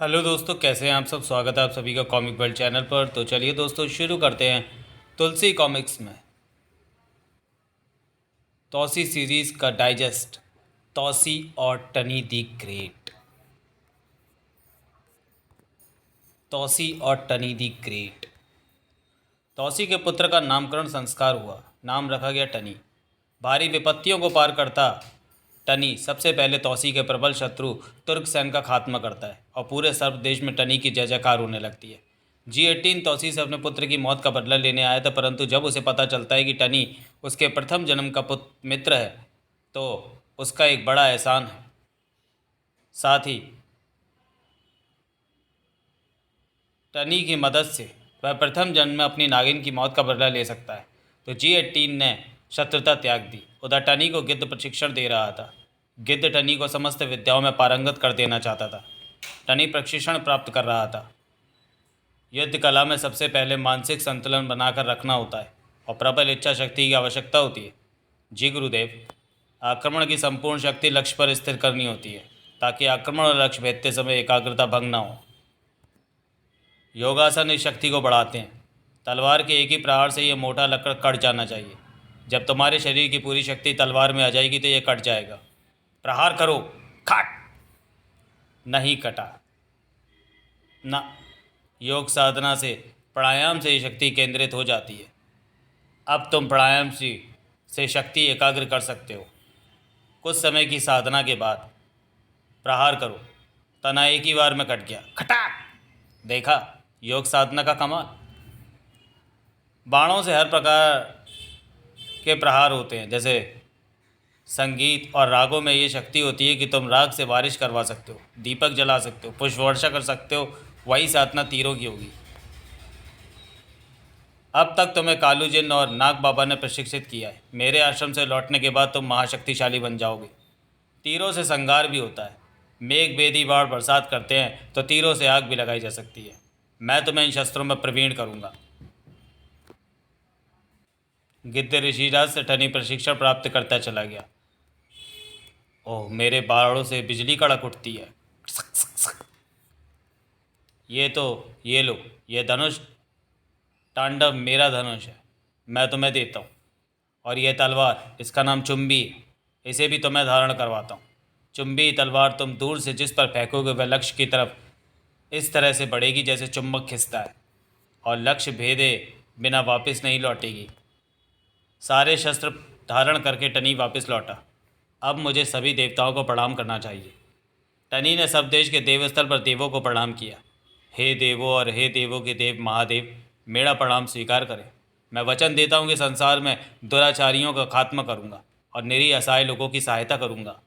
Hello दोस्तों, कैसे हैं आप सब। स्वागत है आप सभी का कॉमिक वर्ल्ड चैनल पर। तो चलिए दोस्तों शुरू करते हैं तुलसी कॉमिक्स में तौसी सीरीज़ का डाइजेस्ट, तौसी और टनी दी ग्रेट। तौसी और टनी दी ग्रेट। तौसी के पुत्र का नामकरण संस्कार हुआ। नाम रखा गया टनी। भारी विपत्तियों को पार करता टनी सबसे पहले तौसी के प्रबल शत्रु तुर्क सैन का खात्मा करता है और पूरे सर्व देश में टनी की जय जयकार होने लगती है। G18 तौसी से अपने पुत्र की मौत का बदला लेने आया था, परंतु जब उसे पता चलता है कि टनी उसके प्रथम जन्म का पुत्र मित्र है तो उसका एक बड़ा एहसान है। साथ ही टनी की मदद से वह प्रथम जन्म में अपनी नागिन की मौत का बदला ले सकता है। तो G18 ने शत्रुता त्याग दी। उधर टनी को गिद्ध प्रशिक्षण दे रहा था। गिद्ध टनी को समस्त विद्याओं में पारंगत कर देना चाहता था। टनी प्रशिक्षण प्राप्त कर रहा था। युद्ध कला में सबसे पहले मानसिक संतुलन बनाकर रखना होता है और प्रबल इच्छा शक्ति की आवश्यकता होती है। जी गुरुदेव, आक्रमण की संपूर्ण शक्ति लक्ष्य पर स्थिर करनी होती है ताकि आक्रमण और लक्ष्य भेदते समय एकाग्रता भंग न हो। योगासन इस शक्ति को बढ़ाते हैं। तलवार के एक ही प्रहार से यह मोटा लकड़ कट जाना चाहिए। जब तुम्हारे शरीर की पूरी शक्ति तलवार में आ जाएगी तो यह कट जाएगा। प्रहार करो। खट। नहीं कटा ना। योग साधना से, प्राणायाम से ये शक्ति केंद्रित हो जाती है। अब तुम प्राणायाम से शक्ति एकाग्र कर सकते हो। कुछ समय की साधना के बाद प्रहार करो। तना एक ही बार में कट गया। खटाक। देखा योग साधना का कमाल। बाणों से हर प्रकार के प्रहार होते हैं। जैसे संगीत और रागों में ये शक्ति होती है कि तुम राग से बारिश करवा सकते हो, दीपक जला सकते हो, पुष्प वर्षा कर सकते हो। वही साधना तीरों की होगी। अब तक तुम्हें कालू जिन और नाग बाबा ने प्रशिक्षित किया है। मेरे आश्रम से लौटने के बाद तुम महाशक्तिशाली बन जाओगे। तीरों से संगार भी होता है। मेघ बेदी बाढ़ बरसात करते हैं तो तीरों से आग भी लगाई जा सकती है। मैं तुम्हें इन शस्त्रों में प्रवीण करूंगा। गिद्ध ऋषिराज से टनी प्रशिक्षण प्राप्त करता चला गया। ओह, मेरे बालों से बिजली कड़क उठती है। ये लो, ये धनुष तांडव मेरा धनुष है, मैं तुम्हें देता हूँ। और यह तलवार, इसका नाम चुंबी है, इसे भी तुम्हें धारण करवाता हूँ। चुंबी तलवार तुम दूर से जिस पर फेंकोगे वह लक्ष्य की तरफ इस तरह से बढ़ेगी जैसे चुंबक खिंचता है और लक्ष्य भेदे बिना वापस नहीं लौटेगी। सारे शस्त्र धारण करके टनी वापस लौटा। अब मुझे सभी देवताओं को प्रणाम करना चाहिए। टनी ने सब देश के देवस्थल पर देवों को प्रणाम किया। हे देवों और हे देवों के देव महादेव, मेरा प्रणाम स्वीकार करें। मैं वचन देता हूँ कि संसार में दुराचारियों का खात्मा करूँगा और निरीह असहाय लोगों की सहायता करूँगा।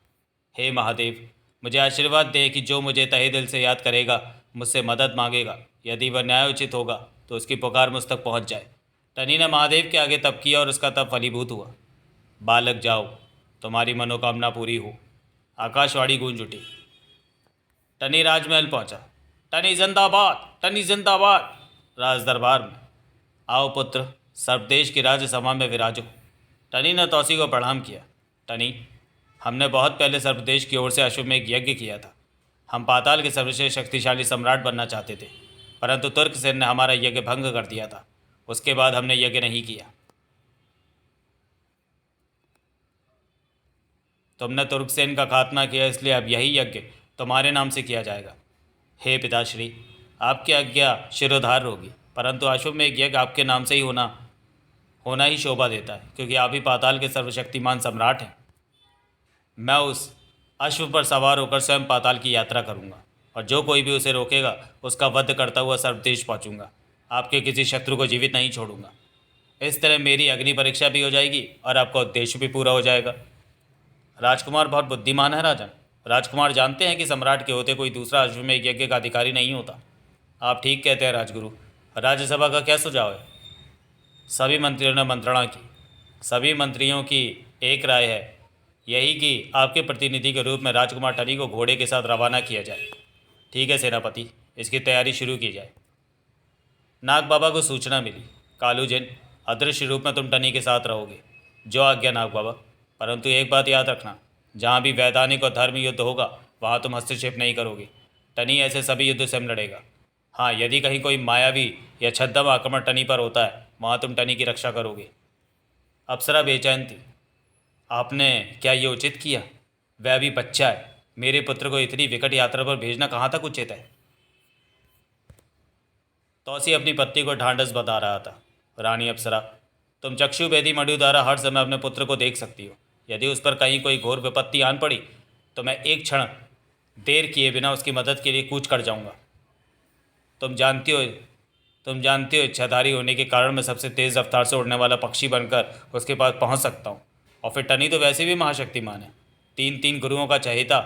हे महादेव, मुझे आशीर्वाद दें कि जो मुझे तहे दिल से याद करेगा, मुझसे मदद मांगेगा, यदि वह न्यायोचित होगा तो उसकी पुकार मुझ तक पहुँच जाए। टनी ने महादेव के आगे तप किया और उसका तप फलीभूत हुआ। बालक जाओ, तुम्हारी मनोकामना पूरी हो। आकाशवाणी गूंज उठी। टनी राजमहल पहुंचा। टनी जिंदाबाद, टनी जिंदाबाद। राज दरबार में आओ पुत्र, सर्वदेश की राज्यसभा में विराजो। टनी ने तौसी को प्रणाम किया। टनी, हमने बहुत पहले सर्वदेश की ओर से अश्वमेघ यज्ञ किया था। हम पाताल के सर्वश्रेष्ठ शक्तिशाली सम्राट बनना चाहते थे, परंतु तुर्क सेन ने हमारा यज्ञ भंग कर दिया था। उसके बाद हमने यज्ञ नहीं किया। तुमने तुर्कसेन का खात्मा किया, इसलिए अब यही यज्ञ तुम्हारे नाम से किया जाएगा। हे पिताश्री, आपकी आज्ञा शिरोधार होगी, परंतु अश्वमेघ यज्ञ आपके नाम से ही होना ही शोभा देता है, क्योंकि आप ही पाताल के सर्वशक्तिमान सम्राट हैं। मैं उस अश्व पर सवार होकर स्वयं पाताल की यात्रा करूंगा और जो कोई भी उसे रोकेगा उसका वध करता हुआ सर्वदेश पहुंचूंगा। आपके किसी शत्रु को जीवित नहीं छोड़ूंगा। इस तरह मेरी अग्नि परीक्षा भी हो जाएगी और आपका उद्देश्य भी पूरा हो जाएगा। राजकुमार बहुत बुद्धिमान है राजन। राजकुमार जानते हैं कि सम्राट के होते कोई दूसरा अश्वमेघ यज्ञ का अधिकारी नहीं होता। आप ठीक कहते हैं राजगुरु। राज्यसभा का क्या सुझाव है? सभी मंत्रियों ने मंत्रणा की। सभी मंत्रियों की एक राय है, यही कि आपके प्रतिनिधि के रूप में राजकुमार टनी को घोड़े के साथ रवाना किया जाए। ठीक है सेनापति, इसकी तैयारी शुरू की जाए। नाग बाबा को सूचना मिली। कालू जिन, अदृश्य रूप में तुम टनी के साथ रहोगे। जो आज्ञा नाग बाबा, परंतु एक बात याद रखना, जहाँ भी वैधानिक और धर्म युद्ध होगा वहाँ तुम हस्तक्षेप नहीं करोगे। टनी ऐसे सभी युद्ध स्वयं लड़ेगा। हाँ, यदि कहीं कोई मायावी या छद्म आक्रमण टनी पर होता है, वहाँ तुम टनी की रक्षा करोगे। अप्सरा बेचैन थी। आपने क्या ये उचित किया? वह अभी बच्चा है। मेरे पुत्र को इतनी विकट यात्रा पर भेजना कहाँ तक उचित है? तौसी अपनी पत्नी को ढांढस बता रहा था। रानी अप्सरा, तुम चक्षु भेदी मणि द्वारा हर समय अपने पुत्र को देख सकती हो। यदि उस पर कहीं कोई घोर विपत्ति आन पड़ी तो मैं एक क्षण देर किए बिना उसकी मदद के लिए कूच कर जाऊंगा। तुम जानती हो इच्छाधारी होने के कारण मैं सबसे तेज़ रफ्तार से उड़ने वाला पक्षी बनकर उसके पास पहुंच सकता हूं। और फिर टनी तो वैसे भी महाशक्तिमान है। 3 गुरुओं का चहेता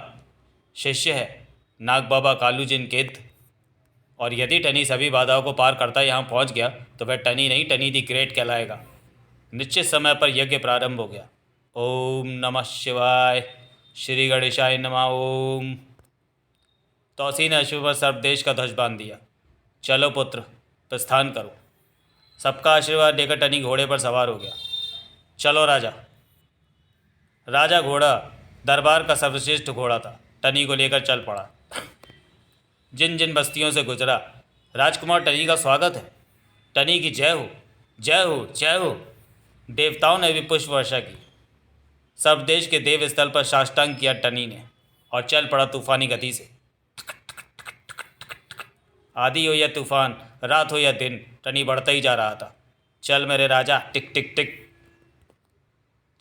शिष्य है, नाग बाबा कालू जिन केत। और यदि टनी सभी बाधाओं को पार करता यहाँ पहुँच गया तो वह टनी नहीं, टनी दी ग्रेट कहलाएगा। निश्चित समय पर यज्ञ प्रारंभ हो गया। ओम नमः शिवाय, श्री गणेशाय नमः। ओम। तौसी ने अश्व पर सर्वदेश का ध्वज बांध दिया। चलो पुत्र, प्रस्थान करो। सबका आशीर्वाद लेकर टनी घोड़े पर सवार हो गया। चलो राजा। राजा घोड़ा दरबार का सर्वश्रेष्ठ घोड़ा था। टनी को लेकर चल पड़ा। जिन जिन बस्तियों से गुजरा, राजकुमार टनी का स्वागत है, टनी की जय हो, जय हो, जय हो। देवताओं ने भी पुष्प वर्षा की। सब देश के देव स्थल पर साष्टांग किया टनी ने और चल पड़ा तूफानी गति से। आधी हो या तूफान, रात हो या दिन, टनी बढ़ता ही जा रहा था। चल मेरे राजा, टिक टिक टिक।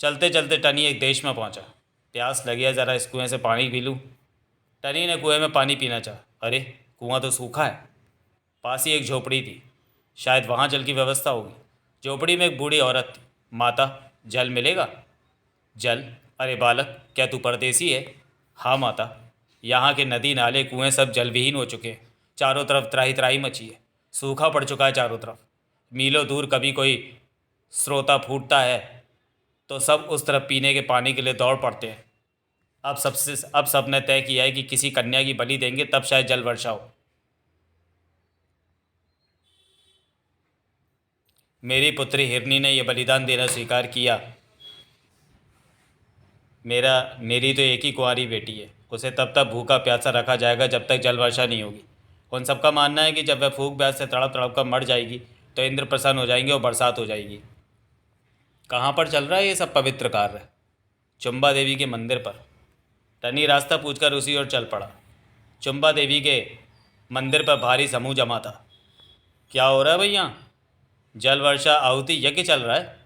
चलते चलते टनी एक देश में पहुंचा। प्यास लगी है, ज़रा इस कुएं से पानी पी लूँ। टनी ने कुएं में पानी पीना चाहा। अरे, कुआं तो सूखा है। पास ही एक झोपड़ी थी, शायद वहाँ जल की व्यवस्था होगी। झोपड़ी में एक बूढ़ी औरत थी। माता, जल मिलेगा? जल? अरे बालक, क्या तू परदेसी है? हाँ माता, यहाँ के नदी नाले कुएं सब जलविहीन हो चुके हैं। चारों तरफ त्राही त्राही मची है, सूखा पड़ चुका है चारों तरफ। मीलों दूर कभी कोई स्रोता फूटता है तो सब उस तरफ पीने के पानी के लिए दौड़ पड़ते हैं। अब सबने तय किया है कि किसी कन्या की बलि देंगे, तब शायद जल वर्षा हो। मेरी पुत्री हिरनी ने यह बलिदान देना स्वीकार किया। मेरी तो एक ही कुंवारी बेटी है, उसे तब तक भूखा प्यासा रखा जाएगा जब तक जल वर्षा नहीं होगी। उन सबका मानना है कि जब वह भूख प्यास से तड़प तड़प कर मर जाएगी तो इंद्र प्रसन्न हो जाएंगे और बरसात हो जाएगी। कहाँ पर चल रहा है ये सब पवित्र कार्य? चुम्बा देवी के मंदिर पर। टनी रास्ता पूछकर उसी ओर चल पड़ा। चुम्बा देवी के मंदिर पर भारी समूह जमा था। क्या हो रहा है भैया? जल वर्षा आहुति यज्ञ चल रहा है।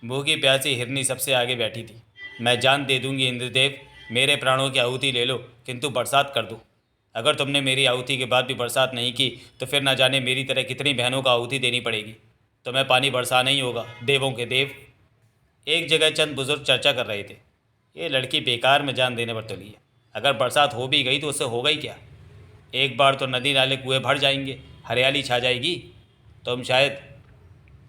भूखी प्यासी हिरनी सबसे आगे बैठी थी। मैं जान दे दूंगी इंद्रदेव, मेरे प्राणों की आहुति ले लो, किंतु बरसात कर दो। अगर तुमने मेरी आहुति के बाद भी बरसात नहीं की तो फिर ना जाने मेरी तरह कितनी बहनों को आहुति देनी पड़ेगी। तुम्हें पानी बरसाना ही होगा, देवों के देव। एक जगह चंद बुजुर्ग चर्चा कर रहे थे। ये लड़की बेकार में जान देने पर तुली है। अगर बरसात हो भी गई तो उससे होगा ही क्या? एक बार तो नदी नाले कुएं भर जाएंगे, हरियाली छा जाएगी। तुम शायद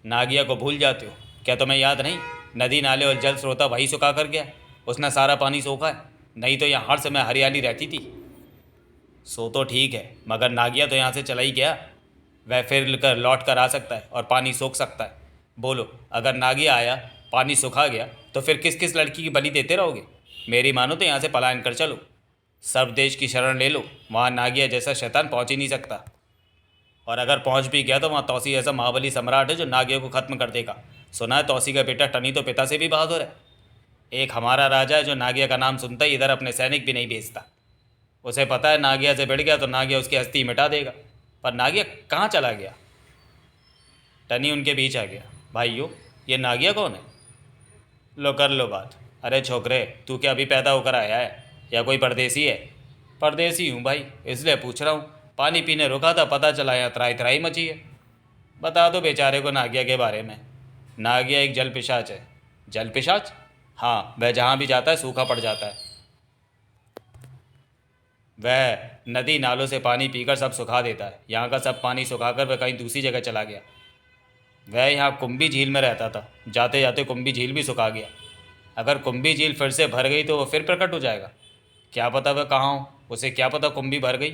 नागिया को भूल जाते हो। क्या तुम्हें याद नहीं, नदी नाले और जल स्रोता वही सुखा कर गया, उसने सारा पानी सोखा है। नहीं तो यहाँ हर समय हरियाली रहती थी। सो तो ठीक है, मगर नागिया तो यहाँ से चला ही गया। वह फिर कर लौट कर आ सकता है और पानी सोख सकता है। बोलो, अगर नागिया आया, पानी सुखा गया तो फिर किस किस लड़की की बलि देते रहोगे? मेरी मानो तो यहाँ से पलायन कर चलो, सब देश की शरण ले लो। वहाँ नागिया जैसा शैतान पहुँच ही नहीं सकता। और अगर पहुँच भी गया तो वहाँ तौसी ऐसा महाबली सम्राट है जो नागिया को ख़त्म कर देगा। सुना है तौसी का बेटा टनी तो पिता से भी बहादुर है। एक हमारा राजा है जो नागिया का नाम सुनता ही इधर अपने सैनिक भी नहीं भेजता। उसे पता है नागिया से भिड़ गया तो नागिया उसकी हस्ती मिटा देगा। पर नागिया कहाँ चला गया? टनी उनके बीच आ गया। भाइयों, ये नागिया कौन है? लो कर लो बात। अरे छोकरे, तू क्या अभी पैदा होकर आया है या कोई परदेसी है? परदेसी हूँ भाई, इसलिए पूछ रहा हूँ। पानी पीने रुका था, पता चला यहाँ त्राही त्राही मची है। बता दो बेचारे को नागिया के बारे में। नागिया एक जल पिशाच है। जल पिशाच? हाँ, वह जहाँ भी जाता है सूखा पड़ जाता है। वह नदी नालों से पानी पीकर सब सुखा देता है। यहाँ का सब पानी सुखाकर वह कहीं दूसरी जगह चला गया। वह यहाँ कुंभी झील में रहता था, जाते जाते कुंभी झील भी सुखा गया। अगर कुंभी झील फिर से भर गई तो वह फिर प्रकट हो जाएगा। क्या पता वह कहाँ हो, उसे क्या पता कुंभी भर गई।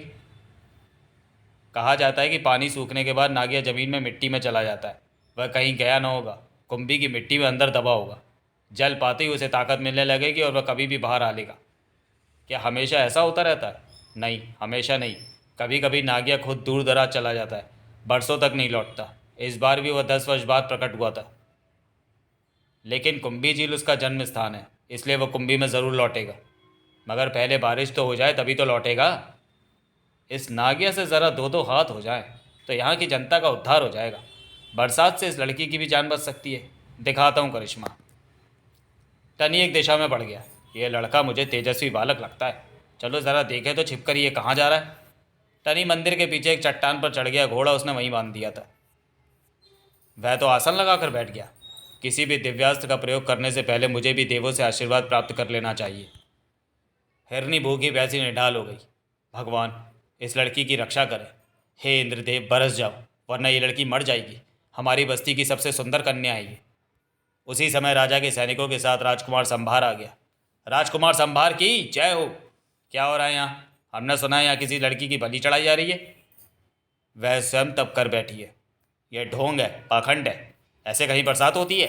कहा जाता है कि पानी सूखने के बाद नागिया ज़मीन में मिट्टी में चला जाता है। वह कहीं गया न होगा, कुंभी की मिट्टी में अंदर दबा होगा। जल पाते ही उसे ताकत मिलने लगेगी और वह कभी भी बाहर आ लेगा। क्या हमेशा ऐसा होता रहता है? नहीं, हमेशा नहीं। कभी कभी नागिया खुद दूर दराज चला जाता है, बरसों तक नहीं लौटता। इस बार भी वह 10 वर्ष बाद प्रकट हुआ था। लेकिन कुंभी झील उसका जन्म स्थान है, इसलिए वह कुंभी में ज़रूर लौटेगा। मगर पहले बारिश तो हो जाए, तभी तो लौटेगा। इस नागिया से ज़रा दो दो हाथ हो जाए तो यहाँ की जनता का उद्धार हो जाएगा। बरसात से इस लड़की की भी जान बच सकती है। दिखाता हूँ करिश्मा। टनी एक दिशा में बढ़ गया। ये लड़का मुझे तेजस्वी बालक लगता है। चलो ज़रा देखे तो छिपकर ये कहाँ जा रहा है। टनी मंदिर के पीछे एक चट्टान पर चढ़ गया। घोड़ा उसने वहीं बांध दिया था। वह तो आसन लगाकर बैठ गया। किसी भी दिव्यास्त्र का प्रयोग करने से पहले मुझे भी देवों से आशीर्वाद प्राप्त कर लेना चाहिए। हिरनी भूखी प्यासी निढाल हो गई। भगवान, इस लड़की की रक्षा करें। हे इंद्रदेव, बरस जाओ, वरना ये लड़की मर जाएगी। हमारी बस्ती की सबसे सुंदर कन्या है ये। उसी समय राजा के सैनिकों के साथ राजकुमार संभार आ गया। राजकुमार संभार की जय हो। क्या हो रहा है यहाँ? हमने सुना है यहाँ किसी लड़की की बलि चढ़ाई जा रही है। वह स्वयं तप कर बैठी है। यह ढोंग है, पाखंड है। ऐसे कहीं बरसात होती है?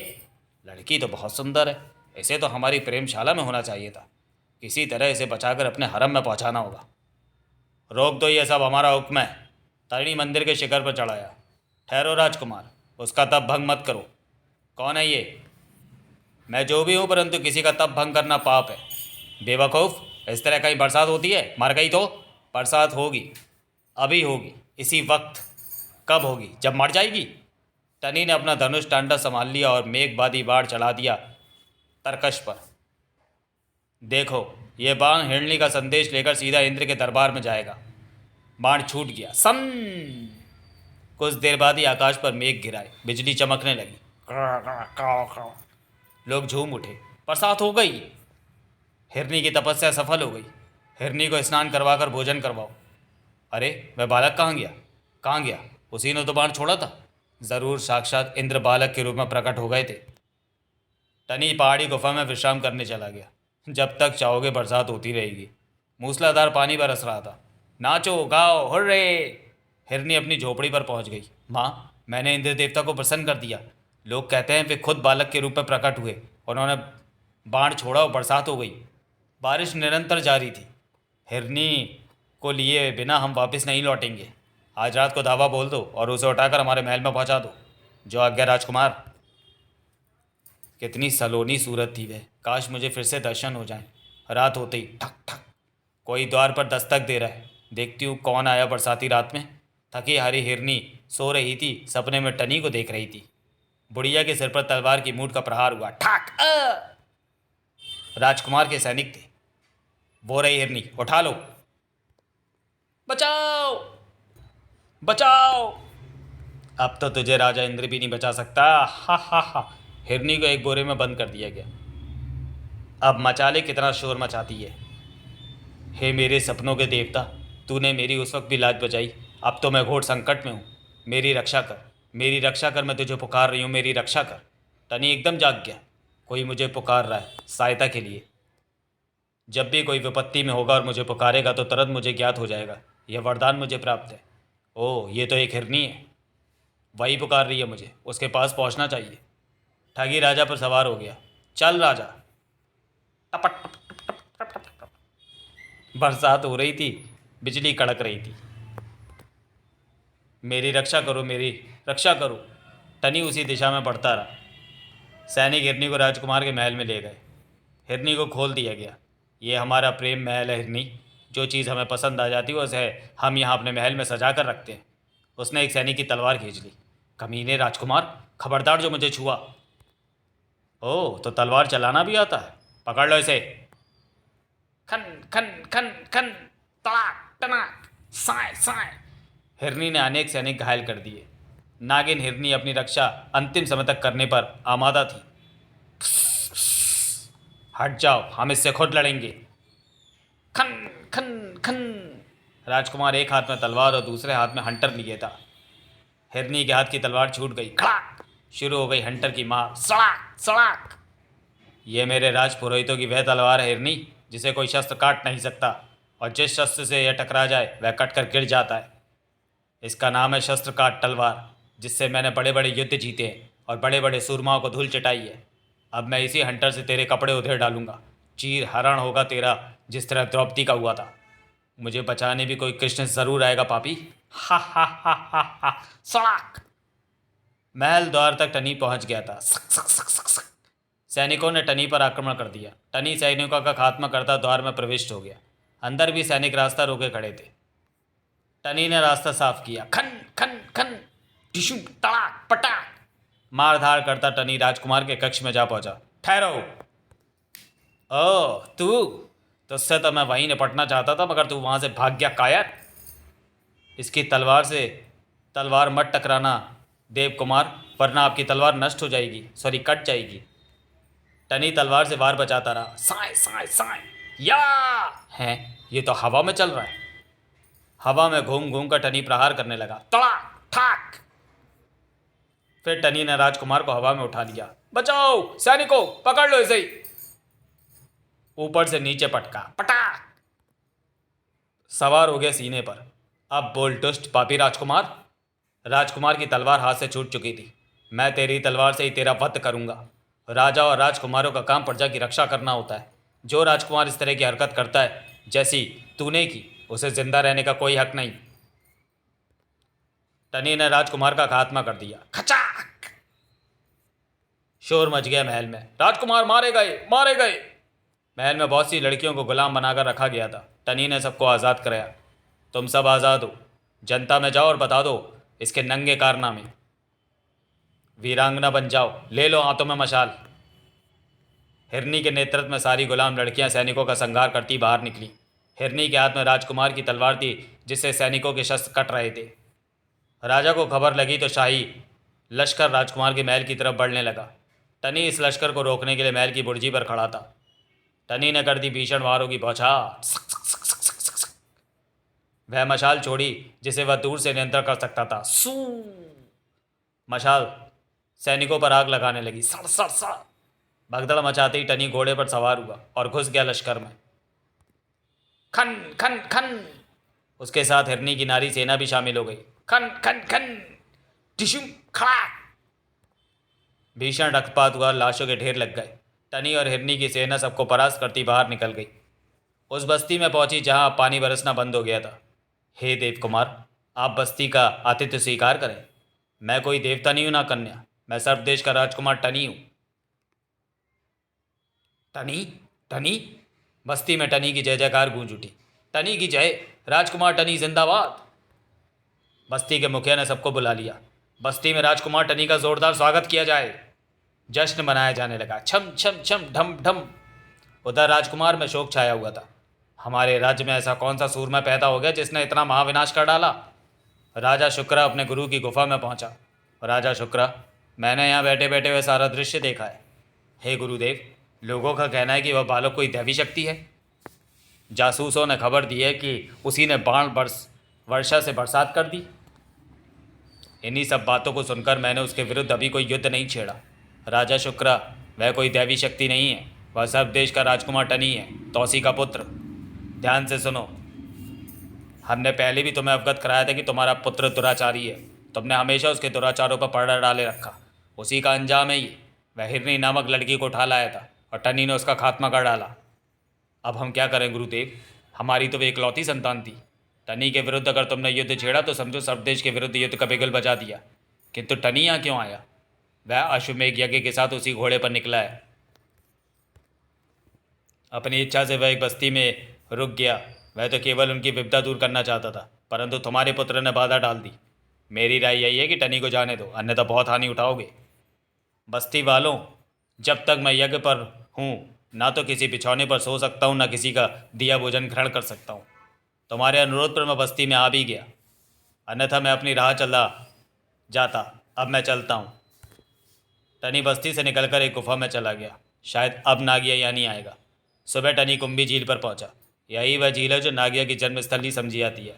लड़की तो बहुत सुंदर है। इसे तो हमारी प्रेमशाला में होना चाहिए था। किसी तरह इसे बचाकर अपने हरम में पहुंचाना होगा। रोक दो, ये सब हमारा हुक्म है। तारिणी मंदिर के शिखर पर चढ़ाया। ठहरो राजकुमार, उसका तप भंग मत करो। कौन है ये? मैं जो भी हूँ, परंतु किसी का तप भंग करना पाप है। बेवकूफ़, इस तरह कहीं बरसात होती है? मर गई तो? बरसात होगी, अभी होगी, इसी वक्त। कब होगी? जब मर जाएगी। टनी ने अपना धनुष टांडा संभाल लिया और मेघवादी बाढ़ चला दिया तरकश पर। देखो, ये बाण हिरणी का संदेश लेकर सीधा इंद्र के दरबार में जाएगा। बाण छूट गया। सन। कुछ देर बाद ही आकाश पर मेघ गिराए, बिजली चमकने लगी। लोग झूम उठे। बरसात हो गई। हिरनी की तपस्या सफल हो गई। हिरनी को स्नान करवाकर भोजन करवाओ। अरे, वह बालक कहाँ गया? कहाँ गया? उसी ने तो बाण छोड़ा था। ज़रूर साक्षात इंद्र बालक के रूप में प्रकट हो गए थे। टनी पहाड़ी गुफा में विश्राम करने चला गया। जब तक चाहोगे बरसात होती रहेगी। मूसलाधार पानी बरस रहा था। नाचो गाओ हुर्रे। हिरनी अपनी झोपड़ी पर पहुंच गई। माँ, मैंने इंद्र देवता को प्रसन्न कर दिया। लोग कहते हैं वे खुद बालक के रूप में प्रकट हुए। उन्होंने बाण छोड़ा और बरसात हो गई। बारिश निरंतर जारी थी। हिरनी को लिए बिना हम वापस नहीं लौटेंगे। आज रात को धावा बोल दो और उसे उठाकर हमारे महल में पहुंचा दो। जो आज्ञा राजकुमार। कितनी सलोनी सूरत थी वह। काश मुझे फिर से दर्शन हो जाए। रात होते ही ठक ठक कोई द्वार पर दस्तक दे रहा है। देखती हूँ कौन आया बरसाती रात में। थकी हारी हिरनी सो रही थी, सपने में टनी को देख रही थी। बुढ़िया के सिर पर तलवार की मूठ का प्रहार हुआ। ठाक। राजकुमार के सैनिक थे। वो रही हिरनी, उठा लो। बचाओ, बचाओ। अब तो तुझे राजा इंद्र भी नहीं बचा सकता। हा हा हा। हिरनी को एक बोरे में बंद कर दिया गया। अब मचाले कितना शोर मचाती है। हे मेरे सपनों के देवता, तूने मेरी उस वक्त भी लाज बचाई। अब तो मैं घोर संकट में हूँ। मेरी रक्षा कर, मेरी रक्षा कर। मैं तुझे पुकार रही हूँ, मेरी रक्षा कर। टनी एकदम जाग गया। कोई मुझे पुकार रहा है सहायता के लिए। जब भी कोई विपत्ति में होगा और मुझे पुकारेगा तो तुरंत मुझे ज्ञात हो जाएगा। यह वरदान मुझे प्राप्त है। ओह, ये तो एक हिरनी है। वही पुकार रही है मुझे। उसके पास पहुंचना चाहिए। ठगी राजा पर सवार हो गया। चल राजा। टपट टप टप टप टप टप टप। बरसात हो रही थी, बिजली कड़क रही थी। मेरी रक्षा करो, मेरी रक्षा करो। टनी उसी दिशा में बढ़ता रहा। सैनिक हिरनी को राजकुमार के महल में ले गए। हिरनी को खोल दिया गया। ये हमारा प्रेम महल है हिरनी। जो चीज़ हमें पसंद आ जाती है उसे हम यहाँ अपने महल में सजा कर रखते हैं। उसने एक सैनिक की तलवार खींच ली। कमीने राजकुमार, खबरदार जो मुझे छुआ। ओह, तो तलवार चलाना भी आता है। पकड़ लो इसे। खन खन खन खन, तड़ाक टनाक, साए साए। हिरनी ने अनेक सैनिक घायल कर दिए। नागिन हिरनी अपनी रक्षा अंतिम समय तक करने पर आमादा थी। हट जाओ, हम इससे खुद लड़ेंगे। खन खन खन। राजकुमार एक हाथ में तलवार और दूसरे हाथ में हंटर लिए था। हिरनी के हाथ की तलवार छूट गई। खड़ाक। शुरू हो गई हंटर की मार। सड़ाक सड़ाक। ये मेरे राज पुरोहितों की वह तलवार है हिरनी जिसे कोई शस्त्र काट नहीं सकता, और जिस शस्त्र से यह टकरा जाए वह कट कर गिर जाता है। इसका नाम है शस्त्र काट तलवार, जिससे मैंने बड़े बड़े युद्ध जीते हैं और बड़े बड़े सूरमाओं को धूल चटाई है। अब मैं इसी हंटर से तेरे कपड़े उधेड़ डालूंगा। चीर हरण होगा तेरा, जिस तरह द्रौपदी का हुआ था। मुझे बचाने भी कोई कृष्ण ज़रूर आएगा पापी। हा हा हा हा हा। सड़क। महल द्वार तक टनी पहुंच गया था। सक सक सक सक सक। सैनिकों ने टनी पर आक्रमण कर दिया। टनी सैनिकों का खात्मा करता द्वार में प्रविष्ट हो गया। अंदर भी सैनिक रास्ता रोके खड़े थे। टनी ने रास्ता साफ किया। खन खन खन। टिशू तड़ाक पटाक। मारधाड़ करता टनी राजकुमार के कक्ष में जा पहुंचा। ठहरो। ओ तू, तुझसे तो मैं वहीं निपटना चाहता था, मगर तू वहां से भाग गया कायर। इसकी तलवार से तलवार मत टकराना देव कुमार, वरना आपकी तलवार नष्ट हो जाएगी, सॉरी कट जाएगी। टनी तलवार से वार बचाता रहा। साए साए साए। या है, ये तो हवा में चल रहा है। हवा में घूम घूम कर टनी प्रहार करने लगा। तड़ाक ठाक। फिर टनी ने राजकुमार को हवा में उठा लिया। बचाओ सैनिकों, पकड़ लो इसे। ऊपर से नीचे पटका। पटाक। सवार हो गया सीने पर। अब बोल दुष्ट पापी राजकुमार। राजकुमार की तलवार हाथ से छूट चुकी थी। मैं तेरी तलवार से ही तेरा वध करूंगा। राजा और राजकुमारों का काम प्रजा की रक्षा करना होता है। जो राजकुमार इस तरह की हरकत करता है जैसी तूने की, उसे जिंदा रहने का कोई हक नहीं। टनी ने राजकुमार का खात्मा कर दिया। खचाक। शोर मच गया महल में। राजकुमार मारे गए, मारे गए। महल में बहुत सी लड़कियों को गुलाम बनाकर रखा गया था। टनी ने सबको आज़ाद कराया। तुम सब आज़ाद हो। जनता में जाओ और बता दो इसके नंगे कारनामे। वीरांगना बन जाओ। ले लो हाथों में मशाल। हिरनी के नेतृत्व में सारी गुलाम लड़कियां सैनिकों का संहार करती बाहर निकली। हिरनी के हाथ में राजकुमार की तलवार थी, जिससे सैनिकों के शस्त्र कट रहे थे। राजा को खबर लगी तो शाही लश्कर राजकुमार के महल की तरफ बढ़ने लगा। टनी इस लश्कर को रोकने के लिए महल की बुर्जी पर खड़ा था। टनी ने कर दी भीषण वारों की बौछार। वह मशाल छोड़ी जिसे वह दूर से नियंत्रण कर सकता था। सू। मशाल सैनिकों पर आग लगाने लगी। सड़ सड़ सड़। भगदड़ मचाते ही टनी घोड़े पर सवार हुआ और घुस गया लश्कर में। खन खन खन। उसके साथ हिरनी की नारी सेना भी शामिल हो गई। खन खन खन। टिशुम खड़ा। भीषण रक्तपात हुआ, लाशों के ढेर लग गए। टनी और हिरनी की सेना सबको परास्त करती बाहर निकल गई। उस बस्ती में पहुंची जहां पानी बरसना बंद हो गया था। हे देव कुमार, आप बस्ती का आतिथ्य स्वीकार करें। मैं कोई देवता नहीं हूं ना कन्या, मैं सर्वदेश का राजकुमार टनी हूं। टनी टनी। बस्ती में टनी की जय जयकार गूंज उठी। टनी की जय, राजकुमार टनी जिंदाबाद। बस्ती के मुखिया ने सबको बुला लिया। बस्ती में राजकुमार टनी का जोरदार स्वागत किया जाए। जश्न मनाया जाने लगा। छम छम छम ढम ढम। उधर राजकुमार में शोक छाया हुआ था। हमारे राज्य में ऐसा कौन सा सूरमा पैदा हो गया जिसने इतना महाविनाश कर डाला। राजा शुक्र अपने गुरु की गुफा में पहुंचा। राजा शुक्र, मैंने यहाँ बैठे बैठे वह सारा दृश्य देखा है। हे गुरुदेव, लोगों का कहना है कि वह बालक कोई दैवी शक्ति है। जासूसों ने खबर दी है कि उसी ने बाण वर्षा से बरसात कर दी। इन्हीं सब बातों को सुनकर मैंने उसके विरुद्ध अभी कोई युद्ध नहीं छेड़ा। राजा शुक्र, वह कोई दैवी शक्ति नहीं है, वह सब देश का राजकुमार टनी है, तौसी का पुत्र। ध्यान से सुनो, हमने पहले भी तुम्हें अवगत कराया था कि तुम्हारा पुत्र दुराचारी है। तुमने हमेशा उसके दुराचारों पर पर्दा डाले रखा। उसी का अंजाम है ये। वह हिरनी नामक लड़की को उठा लाया था और टनी ने उसका खात्मा कर डाला। अब हम क्या करें गुरुदेव, हमारी तो वे इकलौती संतान थी। टनी के विरुद्ध अगर तुमने युद्ध छेड़ा तो समझो सर्वदेश के विरुद्ध युद्ध का बिगुल बजा दिया। किंतु टनी यहाँ क्यों आया? वह अश्वमेघ यज्ञ के साथ उसी घोड़े पर निकला है। अपनी इच्छा से वह एक बस्ती में रुक गया। वह तो केवल उनकी विपदा दूर करना चाहता था, परंतु तुम्हारे पुत्र ने बाधा डाल दी। मेरी राय यही है कि टनी को जाने दो, अन्यथा बहुत हानि उठाओगे। बस्ती वालों, जब तक मैं यज्ञ पर हूँ ना तो किसी बिछौने पर सो सकता हूँ, ना किसी का दिया भोजन ग्रहण कर सकता हूँ। तुम्हारे अनुरोध पर मैं बस्ती में आ भी गया, अन्यथा मैं अपनी राह चला जाता। अब मैं चलता हूँ। टनी बस्ती से निकलकर एक गुफा में चला गया। शायद अब नागिया यहाँ नहीं आएगा। सुबह टनी कुंभी झील पर पहुंचा। यही वह झील है जो नागिया की जन्मस्थली समझी जाती है।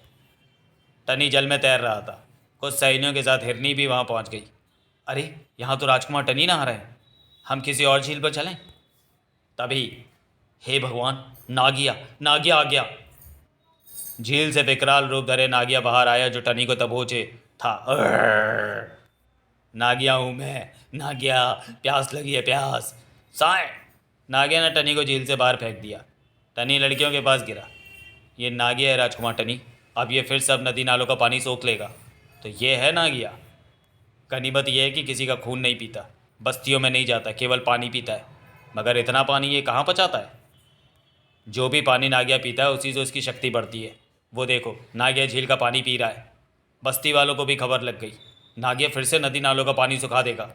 टनी जल में तैर रहा था। कुछ सैनियों के साथ हिरनी भी वहाँ पहुँच गई। अरे, यहाँ तो राजकुमार टनी नहा रहे हैं, हम किसी और झील पर चलें। तभी, हे भगवान, नागिया नागिया आ गया। झील से विकराल रूप धरे नागिया बाहर आया जो टनी को दबोचे था। नागिया हूँ मैं, नागिया, प्यास लगी है, प्यास। साए। नागिया ने टनी को झील से बाहर फेंक दिया। टनी लड़कियों के पास गिरा। ये नागिया है राजकुमार टनी, अब ये फिर सब नदी नालों का पानी सोख लेगा। तो ये है नागिया। गनीमत यह है कि किसी का खून नहीं पीता, बस्तियों में नहीं जाता, केवल पानी पीता है। मगर इतना पानी ये कहाँ पचाता है? जो भी पानी नागिया पीता है उसी से उसकी शक्ति बढ़ती है। वो देखो, नागिया झील का पानी पी रहा है। बस्ती वालों को भी खबर लग गई, नागिया फिर से नदी नालों का पानी सुखा देगा।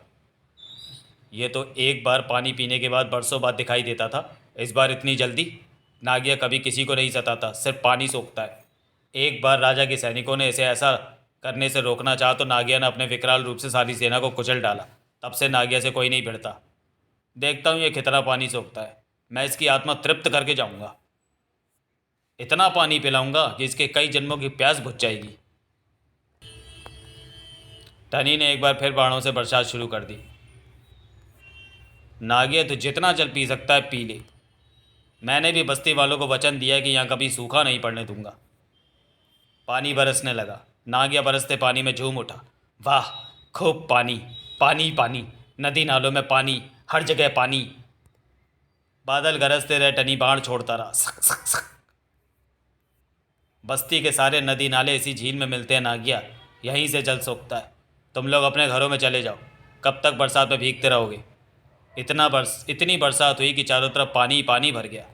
ये तो एक बार पानी पीने के बाद बरसों बाद दिखाई देता था, इस बार इतनी जल्दी? नागिया कभी किसी को नहीं सताता, सिर्फ पानी सोखता है। एक बार राजा के सैनिकों ने इसे ऐसा करने से रोकना चाहा तो नागिया ने अपने विकराल रूप से सारी सेना को कुचल डाला। तब से नागिया से कोई नहीं भिड़ता। देखता हूँ ये कितना पानी सोखता है, मैं इसकी आत्मा तृप्त करके जाऊंगा। इतना पानी पिलाऊंगा कि इसके कई जन्मों की प्यास बुझ जाएगी। टनी ने एक बार फिर बाणों से बरसात शुरू कर दी। नागिया तो जितना जल पी सकता है पी ले। मैंने भी बस्ती वालों को वचन दिया है कि यहाँ कभी सूखा नहीं पड़ने दूंगा। पानी बरसने लगा। नागिया बरसते पानी में झूम उठा। वाह, खूब पानी, पानी पानी, नदी नालों में पानी, हर जगह पानी। बादल गरजते रहे, टनी बाण छोड़ता रहा। सक सक सक। बस्ती के सारे नदी नाले इसी झील में मिलते हैं नागिया, यहीं से जल सोखता है। तुम लोग अपने घरों में चले जाओ, कब तक बरसात में भीगते रहोगे? इतनी बरसात हुई कि चारों तरफ पानी ही पानी भर गया।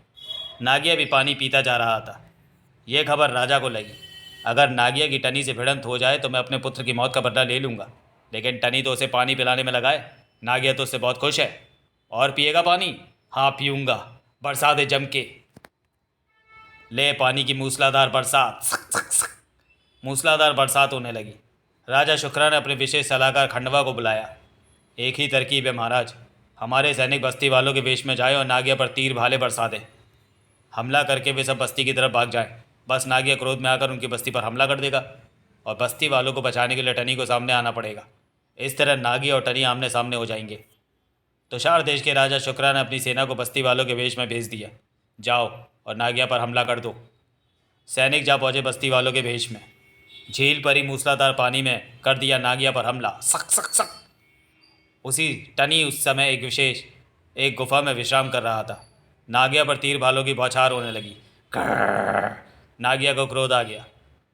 नागिया भी पानी पीता जा रहा था। यह खबर राजा को लगी। अगर नागिया की टनी से भिड़ंत हो जाए तो मैं अपने पुत्र की मौत का बदला ले लूँगा। लेकिन टनी तो उसे पानी पिलाने में लगाए, नागिया तो उससे बहुत खुश है। और पिएगा पानी? हाँ पीऊँगा, बरसात है जम के। ले पानी की मूसलाधार बरसात। सक सक सक। मूसलाधार बरसात होने लगी। राजा शुक्रा ने अपने विशेष सलाहकार खंडवा को बुलाया। एक ही तरकीब है महाराज, हमारे सैनिक बस्ती वालों के वेश में जाए और नागिया पर तीर भाले बरसा दें। हमला करके वे सब बस्ती की तरफ भाग जाएं। बस नागिया क्रोध में आकर उनकी बस्ती पर हमला कर देगा और बस्ती वालों को बचाने के लिए टनी को सामने आना पड़ेगा। इस तरह नागिया और टनी आमने सामने हो जाएंगे। तुषार देश के राजा शुक्रा ने अपनी सेना को बस्ती वालों के वेश में भेज दिया। जाओ और नागिया पर हमला कर दो। सैनिक जा पहुँचे बस्ती वालों के वेश में। झील पर ही मूसलाधार पानी में कर दिया नागिया पर हमला। सक सक सक। उसी टनी उस समय एक गुफा में विश्राम कर रहा था। नागिया पर तीर भालों की बौछार होने लगी। नागिया को क्रोध आ गया।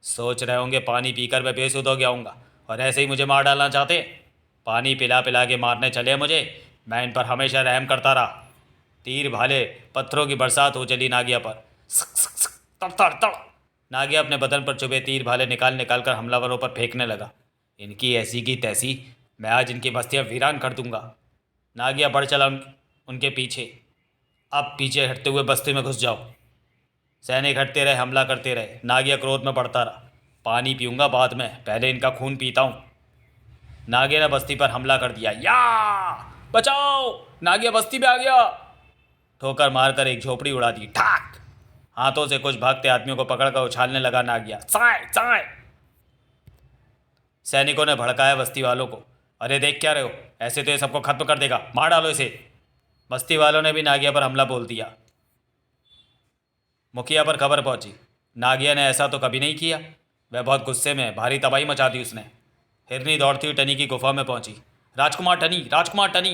सोच रहे होंगे पानी पीकर मैं बेसुध हो गया हूँगा और ऐसे ही मुझे मार डालना चाहते। पानी पिला पिला के मारने चले मुझे, मैं इन पर हमेशा रहम करता रहा। तीर भाले पत्थरों की बरसात हो चली नागिया पर। सक सक सक, तड़ तड़ तड़। नागिया अपने बदन पर चुभे तीर भाले निकाल निकाल कर हमलावरों पर फेंकने लगा। इनकी ऐसी की तैसी, मैं आज इनकी बस्तियाँ वीरान कर दूंगा। नागिया बढ़ चला उनके पीछे। अब पीछे हटते हुए बस्ती में घुस जाओ। सैनिक हटते रहे, हमला करते रहे। नागिया क्रोध में बढ़ता रहा। पानी पीऊँगा बाद में, पहले इनका खून पीता हूँ। नागिया ने बस्ती पर हमला कर दिया। या बचाओ, नागिया बस्ती में आ गया। ठोकर मारकर एक झोपड़ी उड़ा दी। ठाक। हाथों से कुछ भागते आदमियों को पकड़कर उछालने लगा नागिया। साए साए। सैनिकों ने भड़काया बस्ती वालों को। अरे देख क्या रहे हो, ऐसे तो ये सबको खत्म कर देगा, मार डालो इसे। बस्ती वालों ने भी नागिया पर हमला बोल दिया। मुखिया पर खबर पहुंची। नागिया ने ऐसा तो कभी नहीं किया। वह बहुत गुस्से में, भारी तबाही मचा दी उसने। हिरनी दौड़ती हुई टनी की गुफा में पहुंची। राजकुमार टनी, राजकुमार टनी।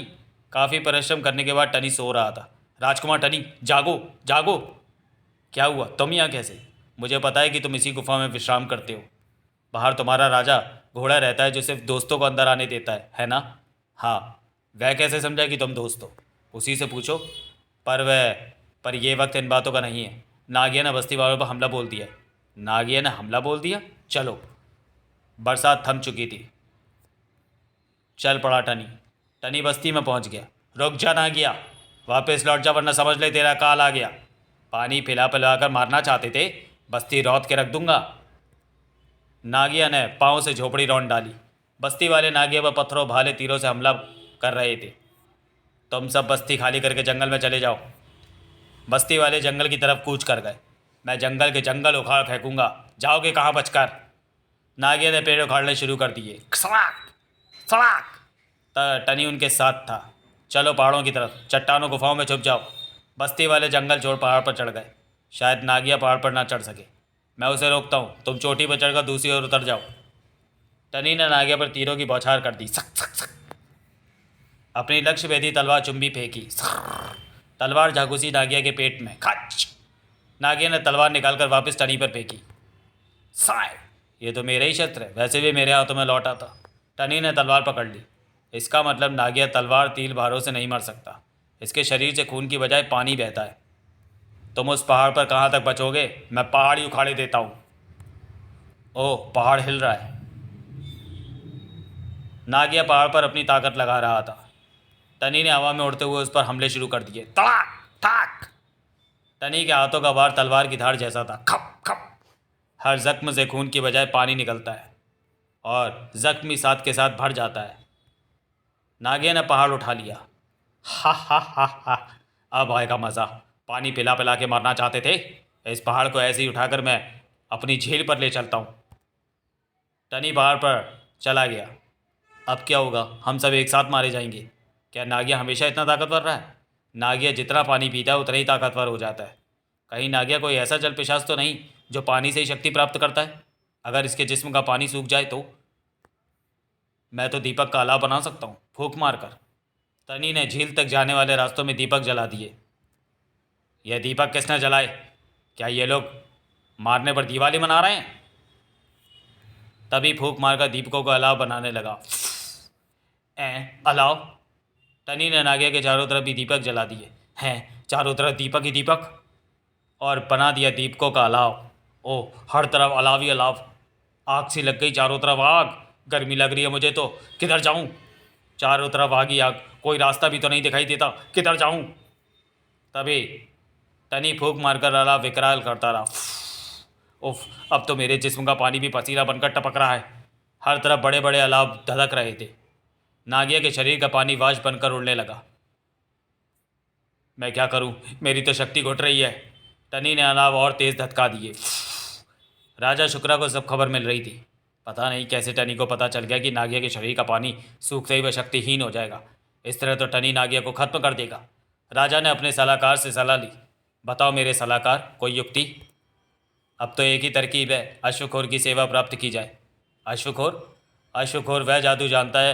काफ़ी परिश्रम करने के बाद टनी सो रहा था। राजकुमार टनी, जागो जागो। क्या हुआ, तुम यहाँ कैसे? मुझे पता है कि तुम इसी गुफा में विश्राम करते हो। बाहर तुम्हारा राजा घोड़ा रहता है जो सिर्फ दोस्तों को अंदर आने देता है ना? हाँ। वह कैसे समझा कि तुम दोस्त हो? उसी से पूछो। पर ये वक्त इन बातों का नहीं है। नागिया ने बस्ती वालों पर हमला बोल दिया। नागिया ने हमला बोल दिया? चलो। बरसात थम चुकी थी। चल पड़ा टनी। टनी बस्ती में पहुंच गया। रुक जा नागिया, वापस लौट जा वरना समझ ले तेरा काल आ गया। पानी पिला पिला कर मारना चाहते थे, बस्ती रौंद के रख दूंगा। नागिया ने पाँव से झोपड़ी रौंद डाली। बस्ती वाले नागिया पर पत्थरों भाले तीरों से हमला कर रहे थे। तुम सब बस्ती खाली करके जंगल में चले जाओ। बस्ती वाले जंगल की तरफ कूच कर गए। मैं जंगल के जंगल उखाड़ फेंकूंगा, जाओगे कहाँ बचकर? नागिया ने पेड़ उखाड़ने शुरू कर दिए। सड़ाक सड़ाक। टनी उनके साथ था। चलो पहाड़ों की तरफ, चट्टानों गुफाओं में छुप जाओ। बस्ती वाले जंगल छोड़ पहाड़ पर चढ़ गए। शायद नागिया पहाड़ पर ना चढ़ सके। मैं उसे रोकता हूँ, तुम चोटी पर चढ़कर दूसरी ओर उतर जाओ। टनी ने नागिया पर तीरों की बौछार कर दी। सक सक सक। अपनी लक्ष्य भेदी तलवार चुंबी फेंकी। तलवार जा घुसी नागिया के पेट में। खच। नागिया ने तलवार निकालकर वापस टनी पर फेंकी। साय, ये तो मेरा ही शस्त्र है, वैसे भी मेरे हाथों में लौट आता। टनी ने तलवार पकड़ ली। इसका मतलब नागिया तलवार तीर भारों से नहीं मर सकता। इसके शरीर से खून की बजाय पानी बहता है। तुम उस पहाड़ पर कहाँ तक बचोगे? मैं पहाड़ ही उखाड़े देता हूँ। ओह, पहाड़ हिल रहा है। नागिया पहाड़ पर अपनी ताकत लगा रहा था। टनी ने हवा में उड़ते हुए उस पर हमले शुरू कर दिए। तड़ाक ठाक। टनी के हाथों का वार तलवार की धार जैसा था। खप खप। हर जख्म से खून की बजाय पानी निकलता है और जख्मी साथ के साथ भर जाता है। नागिया ने पहाड़ उठा लिया। हा हा हा हा, अब आएगा मज़ा। पानी पिला पिला के मरना चाहते थे? इस पहाड़ को ऐसे ही उठाकर मैं अपनी झील पर ले चलता हूँ। टनी पहाड़ पर चला गया। अब क्या होगा? हम सब एक साथ मारे जाएंगे। क्या नागिया हमेशा इतना ताकतवर रहा है? नागिया जितना पानी पीता है उतना ही ताकतवर हो जाता है। कहीं नागिया कोई ऐसा जल पिशाच तो नहीं जो पानी से ही शक्ति प्राप्त करता है? अगर इसके जिस्म का पानी सूख जाए तो मैं तो दीपक का अलाव बना सकता हूँ, फूंक मारकर। टनी ने झील तक जाने वाले रास्तों में दीपक जला दिए। यह दीपक किसने जलाए? क्या ये लोग मारने पर दिवाली मना रहे हैं? तभी फूंक मारकर दीपकों का अलाव बनाने लगा। अलाव? टनी ने नागिया के चारों तरफ भी दीपक जला दिए। हैं, चारों तरफ दीपक ही दीपक, और बना दिया दीपकों का अलाव। ओह, हर तरफ अलाव ही अलाव। आग सी लग गई, चारों तरफ आग। गर्मी लग रही है मुझे तो। किधर जाऊं? चारों तरफ आग ही आग, कोई रास्ता भी तो नहीं दिखाई देता। किधर जाऊं? तभी टनी फूंक मारकर अलाव विकराल करता रहा। उफ, अब तो मेरे जिस्म का पानी भी पसीना बनकर टपक रहा है। हर तरफ बड़े बड़े अलाव धधक रहे थे। नागिया के शरीर का पानी वाष्प बनकर उड़ने लगा। मैं क्या करूं? मेरी तो शक्ति घुट रही है। टनी ने अलाव और तेज धधका दिए। राजा शुक्रा को सब खबर मिल रही थी। पता नहीं कैसे टनी को पता चल गया कि नागिया के शरीर का पानी सूखते ही वह शक्तिहीन हो जाएगा। इस तरह तो टनी नागिया को खत्म कर देगा। राजा ने अपने सलाहकार से सलाह ली। बताओ मेरे सलाहकार, कोई युक्ति? अब तो एक ही तरकीब है, अश्वखोर की सेवा प्राप्त की जाए। अश्वखोर? अश्वखोर वह जादू जानता है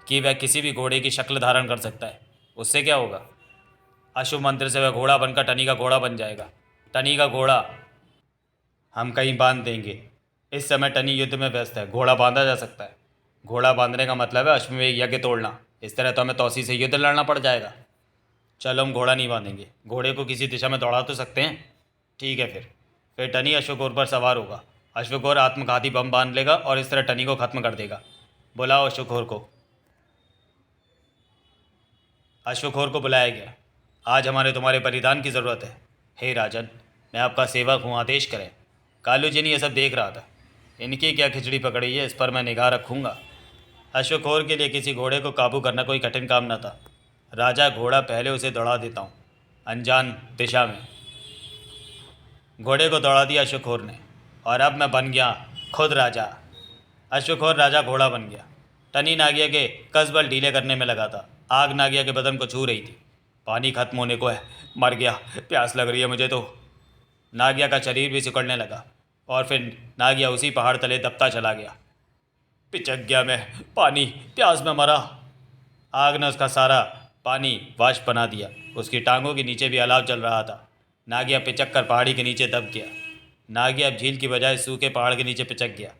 कि वह किसी भी घोड़े की शक्ल धारण कर सकता है। उससे क्या होगा? अशुभ मंत्र से वह घोड़ा बनकर टनी का घोड़ा बन जाएगा। टनी का घोड़ा हम कहीं बांध देंगे। इस समय टनी युद्ध में व्यस्त है, घोड़ा बांधा जा सकता है। घोड़ा बांधने का मतलब है अश्वमेध यज्ञ तोड़ना। इस तरह तो हमें तौसी से युद्ध लड़ना पड़ जाएगा। चलो, हम घोड़ा नहीं बांधेंगे, घोड़े को किसी दिशा में दौड़ा तो सकते हैं। ठीक है, फिर टनी अश्वघोर पर सवार होगा। अश्वघोर आत्मघाती बम बांध लेगा और इस तरह टनी को खत्म कर देगा। बुलाओ अश्वघोर को। अश्वघोर को बुलाया गया। आज हमारे तुम्हारे बलिदान की ज़रूरत है। हे राजन, मैं आपका सेवक हूँ, आदेश करें। कालू जी ने यह सब देख रहा था। इनकी क्या खिचड़ी पकड़ी है, इस पर मैं निगाह रखूँगा। अश्वघोर के लिए किसी घोड़े को काबू करना कोई कठिन काम न था। राजा घोड़ा पहले उसे दौड़ा देता हूँ अनजान दिशा में। घोड़े को दौड़ा दिया अश्वघोर ने, और अब मैं बन गया खुद राजा। अश्वघोर राजा घोड़ा बन गया। टनी नागिया के कसबल ढीले करने में लगा था। आग नागिया के बदन को छू रही थी। पानी खत्म होने को है, मर गया, प्यास लग रही है मुझे तो। नागिया का शरीर भी सिकुड़ने लगा और फिर नागिया उसी पहाड़ तले दबता चला गया। पिचक गया मैं, पानी, प्यास में मरा। आग ने उसका सारा पानी वाष्प बना दिया। उसकी टांगों के नीचे भी अलाव जल रहा था। नागिया पिचक कर पहाड़ी के नीचे दब गया। नागिया अब झील की बजाय सूखे पहाड़ के नीचे पिचक गया।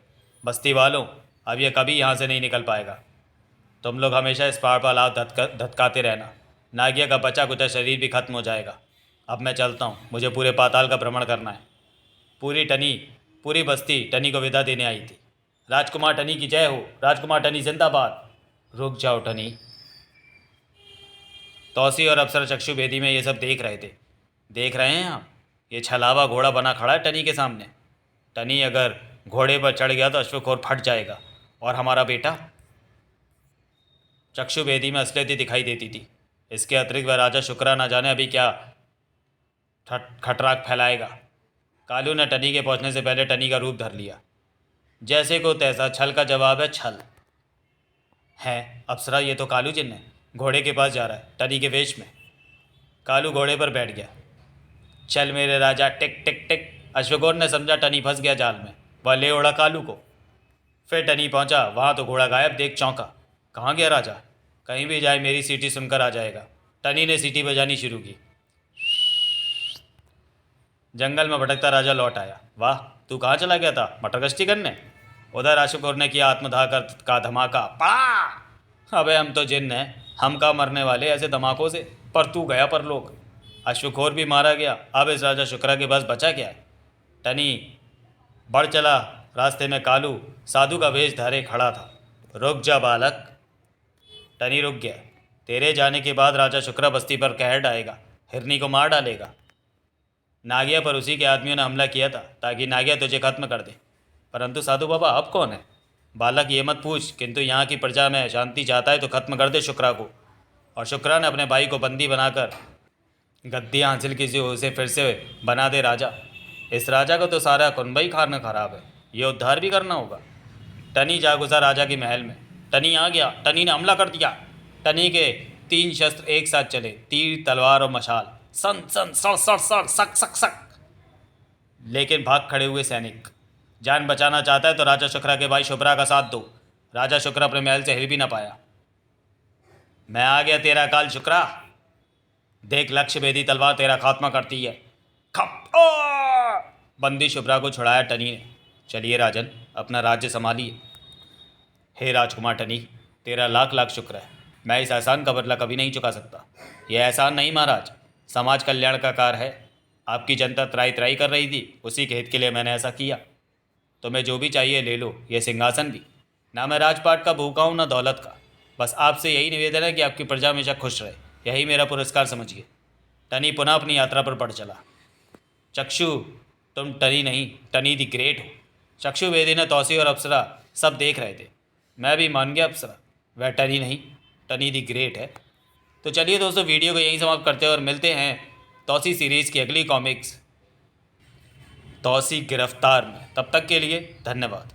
बस्ती वालों, अब यह कभी यहाँ से नहीं निकल पाएगा। तुम लोग हमेशा इस पहाड़ पर अलाव धधकाते रहना। नागिया का बचा कुचा शरीर भी खत्म हो जाएगा। अब मैं चलता हूँ, मुझे पूरे पाताल का भ्रमण करना है। पूरी बस्ती टनी को विदा देने आई थी। राजकुमार टनी की जय हो, राजकुमार टनी जिंदाबाद। रुक जाओ टनी। तौसी और अप्सरा चक्षु भेदी में ये सब देख रहे थे। देख रहे हैं आप, ये छलावा घोड़ा बना खड़ा है टनी के सामने। टनी अगर घोड़े पर चढ़ गया तो अश्वखोर फट जाएगा, और हमारा बेटा। चक्षु भेदी में असलियत दिखाई देती थी। इसके अतिरिक्त वह राजा शुक्रा न जाने अभी क्या खटराक फैलाएगा। कालू ने टनी के पहुंचने से पहले टनी का रूप धर लिया। जैसे को तैसा, छल का जवाब है छल। है अप्सरा, ये तो कालू जिन्न है, घोड़े के पास जा रहा है टनी के वेश में। कालू घोड़े पर बैठ गया। चल मेरे राजा, टिक टिक टिक। अश्वघोर ने समझा टनी फंस गया जाल में। वह ले उड़ा कालू को। फिर टनी पहुंचा, वहां तो घोड़ा गायब देख चौंका। कहाँ गया राजा? कहीं भी जाए मेरी सीटी सुनकर आ जाएगा। टनी ने सीटी बजानी शुरू की। जंगल में भटकता राजा लौट आया। वाह, तू कहाँ चला गया था? मटर गश्ती करने? उधर अशुकौर ने किया आत्मदाह का धमाका। पड़ा! अबे हम तो जिन्न हैं, हम कहाँ मरने वाले ऐसे धमाकों से। पर तू गया परलोक। अश्वखोर भी मारा गया। अब इस राजा शुक्रा के पास बचा क्या है? टनी बढ़ चला। रास्ते में कालू साधु का वेश धारे खड़ा था। रुक जा बालक। टनी रुक गया। तेरे जाने के बाद राजा शुक्रा बस्ती पर कहर डालेगा, हिरनी को मार डालेगा। नागिया पर उसी के आदमियों ने हमला किया था ताकि नागिया तुझे खत्म कर दे। परंतु साधु बाबा अब कौन है? बालक ये मत पूछ, किंतु यहाँ की प्रजा में शांति चाहता है तो खत्म कर दे शुक्रा को। और शुक्रा ने अपने भाई को बंदी बनाकर गद्दियाँ हासिल की, उसे फिर से बना दे राजा। इस राजा को तो सारा कुनबा ही खाना खराब है, ये उद्धार भी करना होगा। टनी जा घुसा राजा के महल में। टनी आ गया। टनी ने हमला कर दिया। टनी के 3 शस्त्र एक साथ चले, तीर, तलवार और मशाल। सन सन सड़ सड़ सड़ सक सक सक। लेकिन भाग खड़े हुए सैनिक। जान बचाना चाहता है तो राजा शुक्रा के भाई शुभ्रा का साथ दो। राजा शुक्रा अपने महल से हिल भी ना पाया। मैं आ गया तेरा काल शुक्रा। देख, लक्ष्य भेदी तलवार तेरा खात्मा करती है। खप! बंदी शुभ्रा को छुड़ाया टनी ने। चलिए राजन, अपना राज्य संभालिए। हे राजकुमार टनी, तेरा लाख लाख शुक्र है। मैं इस एहसान का बदला कभी नहीं चुका सकता। यह एहसान नहीं महाराज, समाज कल्याण का कार्य है। आपकी जनता त्राई त्राई कर रही थी, उसी के हित के लिए मैंने ऐसा किया। तुम्हें जो भी चाहिए ले लो, यह सिंहासन भी। ना मैं राजपाट का भूखा हूँ, ना दौलत का। बस आपसे यही निवेदन है कि आपकी प्रजा हमेशा खुश रहे। यही मेरा पुरस्कार समझिए। टनी पुनः अपनी यात्रा पर बढ़ चला। चक्षु, तुम टनी नहीं, टनी द ग्रेट हो। चक्षु वेदी ने तौसी और अप्सरा सब देख रहे थे। मैं भी मान गया अप्सरा, वह टनी नहीं, टनी द ग्रेट है। तो चलिए दोस्तों, वीडियो को यहीं समाप्त करते हैं और मिलते हैं तौसी सीरीज़ की अगली कॉमिक्स तौसी गिरफ्तार में। तब तक के लिए धन्यवाद।